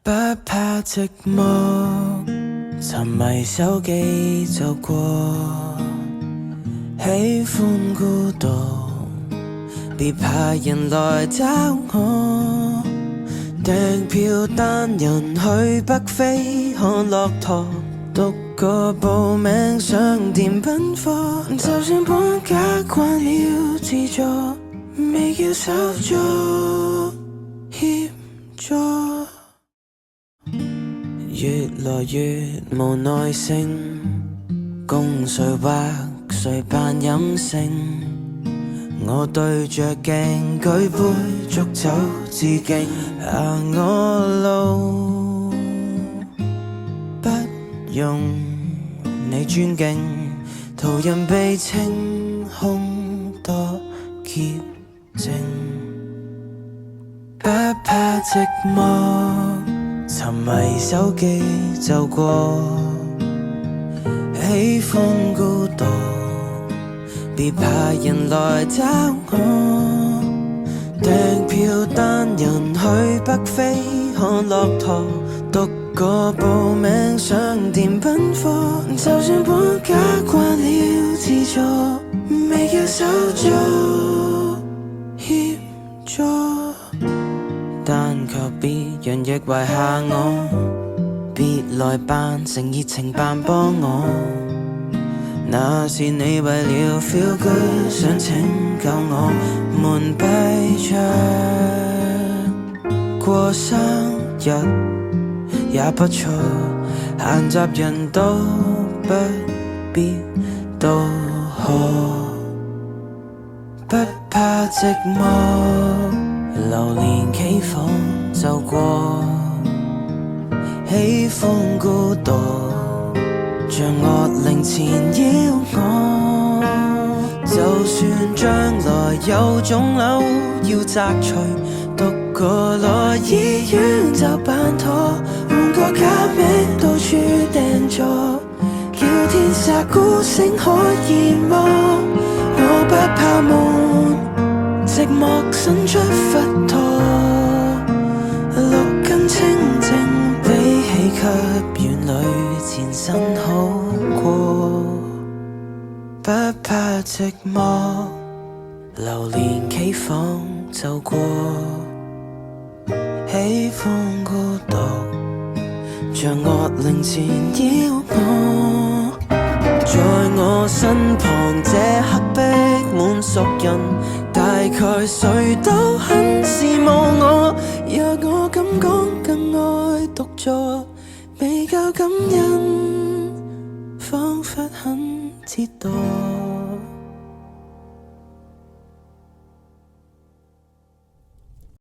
不怕寂寞，沉迷手機就過，喜歡孤獨，別怕人來找我。訂票單人去北非看駱駝，獨個報名上電奔波，就算搬家慣了自助，未叫手足協助。越來越無耐性，供誰或誰扮任性，我對着鏡舉杯祝酒致敬，行我路不用你尊敬，途人被清空多潔淨，不怕寂寞，沉迷手機就過，喜歡孤獨，別怕人來找我。訂票單人去北非看駱駝，獨個報名上電奔波，就算搬家慣了自助，未叫手足協助。但求別人亦遺下我，別來扮成熱情扮幫我。那是你為了 feel good 想拯救我，門閉着過生日也不錯，閒雜人都不必道賀，不怕寂寞，流連企房就過，喜歡孤獨，像惡靈纏繞我。就算將來有腫瘤要摘除，獨個來醫院就辦妥，換個假名到處訂座，叫天煞孤星可以麼？我不怕悶，寂寞伸出佛陀，六根清淨比起給院裏纏身好過。不怕寂寞，流連企房就過，喜歡孤獨，像惡靈纏繞我。在我身旁這刻逼滿熟人，大概誰都很羨慕我。若我敢講更愛獨坐，未夠感恩，彷彿很折墮。